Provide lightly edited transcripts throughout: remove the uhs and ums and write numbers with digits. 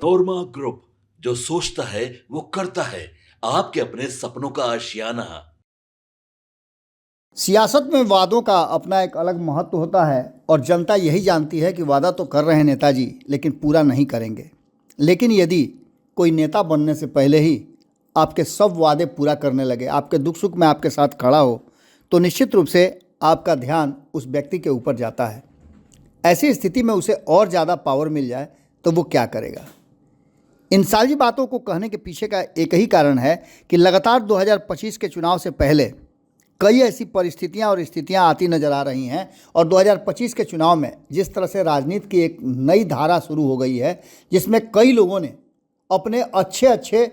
नोरमा group, जो सोचता है वो करता है। आपके अपने सपनों का आशियाना। सियासत में वादों का अपना एक अलग महत्व होता है और जनता यही जानती है कि वादा तो कर रहे हैं नेताजी, लेकिन पूरा नहीं करेंगे। लेकिन यदि कोई नेता बनने से पहले ही आपके सब वादे पूरा करने लगे, आपके दुख सुख में आपके साथ खड़ा हो, तो निश्चित रूप से आपका ध्यान उस व्यक्ति के ऊपर जाता है। ऐसी स्थिति में उसे और ज़्यादा पावर मिल जाए तो वो क्या करेगा। इन सारी बातों को कहने के पीछे का एक ही कारण है कि लगातार 2025 के चुनाव से पहले कई ऐसी परिस्थितियां और स्थितियां आती नज़र आ रही हैं और 2025 के चुनाव में जिस तरह से राजनीति की एक नई धारा शुरू हो गई है, जिसमें कई लोगों ने अपने अच्छे अच्छे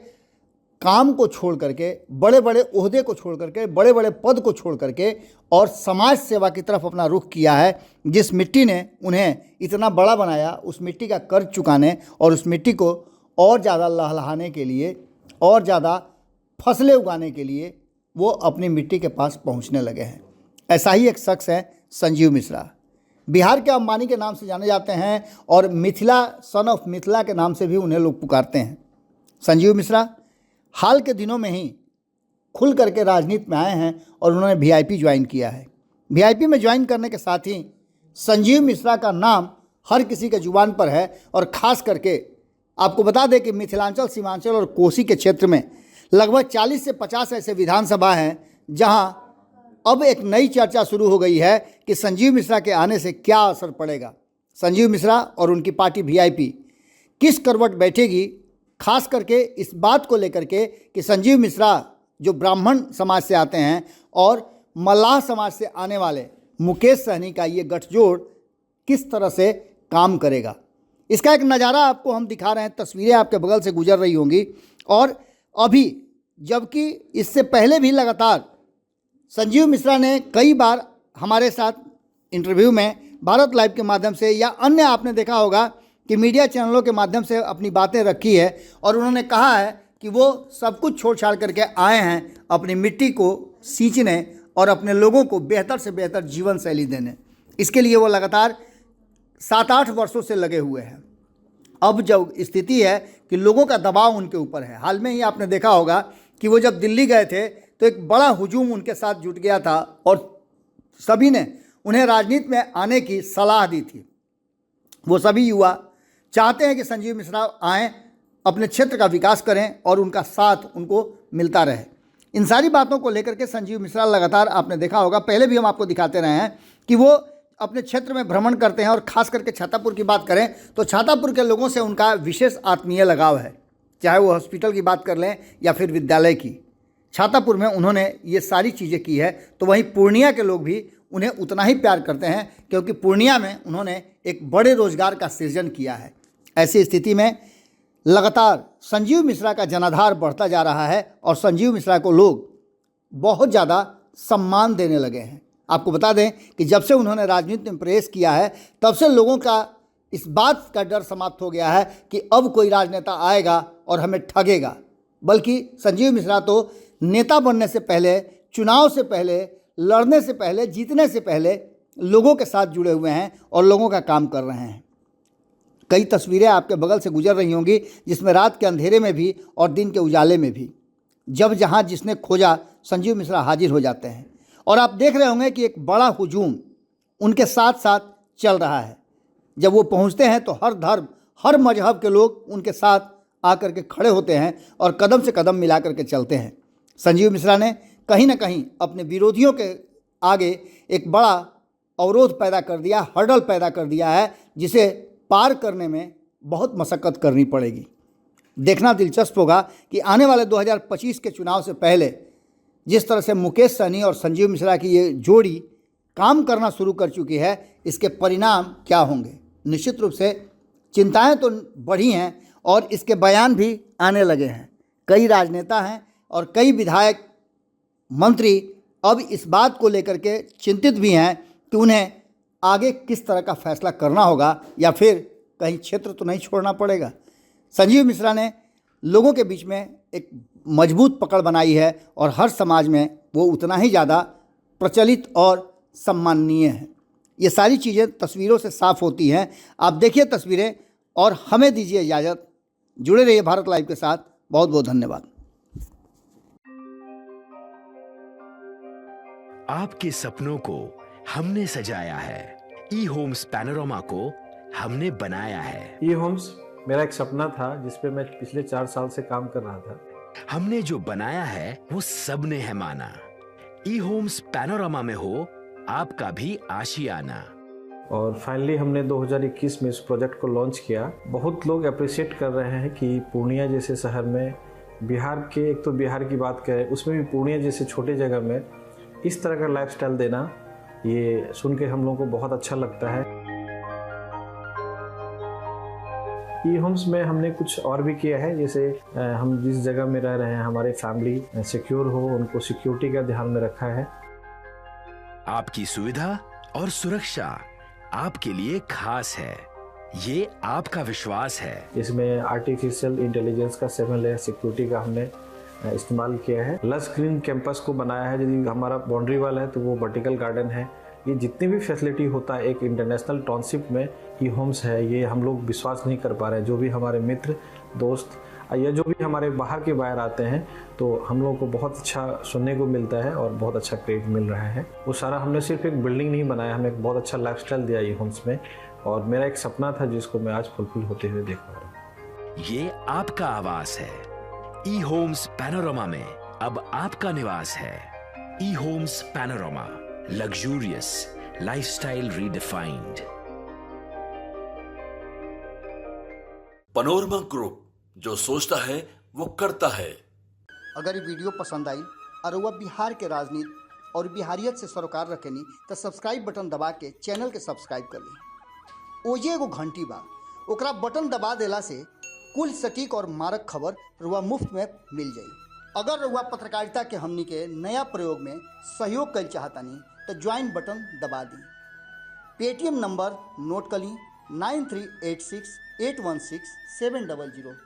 काम को छोड़ करके, बड़े बड़े ओहदे को छोड़ करके, बड़े बड़े पद को छोड़ करके और समाज सेवा की तरफ अपना रुख किया है। जिस मिट्टी ने उन्हें इतना बड़ा बनाया, उस मिट्टी का कर्ज चुकाने और उस मिट्टी को और ज़्यादा लहलहाने के लिए, और ज़्यादा फसलें उगाने के लिए वो अपनी मिट्टी के पास पहुंचने लगे हैं। ऐसा ही एक शख्स है संजीव मिश्रा। बिहार के अंबानी के नाम से जाने जाते हैं और मिथिला, सन ऑफ मिथिला के नाम से भी उन्हें लोग पुकारते हैं। संजीव मिश्रा हाल के दिनों में ही खुल करके राजनीति में आए हैं और उन्होंने वीआईपी ज्वाइन किया है। वीआईपी में ज्वाइन करने के साथ ही संजीव मिश्रा का नाम हर किसी के जुबान पर है। और ख़ास करके आपको बता दें कि मिथिलांचल, सीमांचल और कोसी के क्षेत्र में लगभग 40 से 50 ऐसे विधानसभा हैं जहां अब एक नई चर्चा शुरू हो गई है कि संजीव मिश्रा के आने से क्या असर पड़ेगा। संजीव मिश्रा और उनकी पार्टी वीआईपी किस करवट बैठेगी, खास करके इस बात को लेकर के कि संजीव मिश्रा जो ब्राह्मण समाज से आते हैं और मल्लाह समाज से आने वाले मुकेश सहनी का ये गठजोड़ किस तरह से काम करेगा। इसका एक नज़ारा आपको हम दिखा रहे हैं, तस्वीरें आपके बगल से गुजर रही होंगी। और अभी जबकि इससे पहले भी लगातार संजीव मिश्रा ने कई बार हमारे साथ इंटरव्यू में भारत लाइव के माध्यम से या अन्य आपने देखा होगा कि मीडिया चैनलों के माध्यम से अपनी बातें रखी है और उन्होंने कहा है कि वो सब कुछ छोड़ छाड़ करके आए हैं अपनी मिट्टी को सींचने और अपने लोगों को बेहतर से बेहतर जीवन शैली देने। इसके लिए वो लगातार 7-8 वर्षों से लगे हुए हैं। अब जब स्थिति है कि लोगों का दबाव उनके ऊपर है। हाल में ही आपने देखा होगा कि वो जब दिल्ली गए थे तो एक बड़ा हुजूम उनके साथ जुट गया था और सभी ने उन्हें राजनीति में आने की सलाह दी थी। वो सभी युवा चाहते हैं कि संजीव मिश्रा आएँ, अपने क्षेत्र का विकास करें और उनका साथ उनको मिलता रहे। इन सारी बातों को लेकर के संजीव मिश्रा लगातार आपने देखा होगा, पहले भी हम आपको दिखाते रहे हैं कि वो अपने क्षेत्र में भ्रमण करते हैं। और ख़ास करके छातापुर की बात करें तो छातापुर के लोगों से उनका विशेष आत्मीय लगाव है, चाहे वो हॉस्पिटल की बात कर लें या फिर विद्यालय की। छातापुर में उन्होंने ये सारी चीज़ें की है, तो वहीं पूर्णिया के लोग भी उन्हें उतना ही प्यार करते हैं क्योंकि पूर्णिया में उन्होंने एक बड़े रोजगार का सृजन किया है। ऐसी स्थिति में लगातार संजीव मिश्रा का जनाधार बढ़ता जा रहा है और संजीव मिश्रा को लोग बहुत ज़्यादा सम्मान देने लगे हैं। आपको बता दें कि जब से उन्होंने राजनीति में प्रवेश किया है तब से लोगों का इस बात का डर समाप्त हो गया है कि अब कोई राजनेता आएगा और हमें ठगेगा। बल्कि संजीव मिश्रा तो नेता बनने से पहले, चुनाव से पहले, लड़ने से पहले, जीतने से पहले लोगों के साथ जुड़े हुए हैं और लोगों का काम कर रहे हैं। कई तस्वीरें आपके बगल से गुजर रही होंगी जिसमें रात के अंधेरे में भी और दिन के उजाले में भी जब जहां जिसने खोजा संजीव मिश्रा हाजिर हो जाते हैं। और आप देख रहे होंगे कि एक बड़ा हुजूम उनके साथ साथ चल रहा है। जब वो पहुंचते हैं तो हर धर्म, हर मजहब के लोग उनके साथ आकर के खड़े होते हैं और कदम से कदम मिला करके चलते हैं। संजीव मिश्रा ने कहीं ना कहीं अपने विरोधियों के आगे एक बड़ा अवरोध पैदा कर दिया, हर्डल पैदा कर दिया है, जिसे पार करने में बहुत मशक्क़त करनी पड़ेगी। देखना दिलचस्प होगा कि आने वाले 2025 के चुनाव से पहले जिस तरह से मुकेश सहनी और संजीव मिश्रा की ये जोड़ी काम करना शुरू कर चुकी है, इसके परिणाम क्या होंगे। निश्चित रूप से चिंताएं तो बढ़ी हैं और इसके बयान भी आने लगे हैं। कई राजनेता हैं और कई विधायक, मंत्री अब इस बात को लेकर के चिंतित भी हैं कि उन्हें आगे किस तरह का फैसला करना होगा या फिर कहीं क्षेत्र तो नहीं छोड़ना पड़ेगा। संजीव मिश्रा ने लोगों के बीच में एक मजबूत पकड़ बनाई है और हर समाज में वो उतना ही ज़्यादा प्रचलित और सम्माननीय है। ये सारी चीज़ें तस्वीरों से साफ होती हैं। आप देखिए तस्वीरें और हमें दीजिए इजाज़त। जुड़े रहिए भारत लाइव के साथ। बहुत बहुत धन्यवाद। आपके सपनों को हमने सजाया है, ई होम्स पैनोरमा को हमने बनाया है। ई होम्स मेरा एक सपना था जिस पे मैं पिछले 4 साल से काम कर रहा था। हमने जो बनाया है वो सबने है माना। ई होम्स पैनोरमा में हो आपका भी आशियाना। और फाइनली हमने 2021 में इस प्रोजेक्ट को लॉन्च किया। बहुत लोग अप्रिशिएट कर रहे हैं कि पूर्णिया जैसे शहर में, बिहार के, एक तो बिहार की बात करें उसमें भी पूर्णिया जैसे छोटे जगह में इस तरह का लाइफस्टाइल देना, ये सुन के हम लोगों को बहुत अच्छा लगता है। ई होम्स में हमने कुछ और भी किया है, जैसे हम जिस जगह में रह रहे हैं हमारे फैमिली सिक्योर हो, उनको सिक्योरिटी का ध्यान में रखा है। आपकी सुविधा और सुरक्षा आपके लिए खास है, ये आपका विश्वास है। इसमें आर्टिफिशियल इंटेलिजेंस का 7 लेयर सिक्योरिटी का हमने इस्तेमाल किया है। लस ग्रीन कैंपस को बनाया है। यदि हमारा बाउंड्री वाल है तो वो वर्टिकल गार्डन है। ये जितनी भी फैसिलिटी होता है एक इंटरनेशनल टाउनशिप में ई होम्स है, ये हम लोग विश्वास नहीं कर पा रहे हैं। जो भी हमारे मित्र दोस्त या जो भी हमारे बाहर के बाहर आते हैं तो हम लोगों को बहुत अच्छा सुनने को मिलता है और बहुत अच्छा क्रेडिट मिल रहा है। वो सारा हमने सिर्फ एक बिल्डिंग नहीं बनाया, हमें एक बहुत अच्छा लाइफस्टाइल दिया ई होम्स में, और मेरा एक सपना था जिसको मैं आज फुलफिल होते हुए देख पा रहा हूँ। ये आपका आवास है। ई होम्स पैनोरमा में अब आपका निवास है। E Homes Panorama, luxurious lifestyle redefined. Panorama Group, जो सोचता है वो करता है। अगर ये वीडियो पसंद आई और वह बिहार के राजनीति और बिहारियत से सरोकार रखेनी तो सब्सक्राइब बटन दबा के चैनल के सब्सक्राइब कर ली। ओजे एगो घंटी बा, ओकरा बटन दबा देला से कुल सटीक और मारक खबर रुआ मुफ्त में मिल जाई। अगर रुआ पत्रकारिता के हमनी के नया प्रयोग में सहयोग कर चाहतानी तो ज्वाइन बटन दबा दी। पेटीएम नंबर नोट कर ली 9386816700।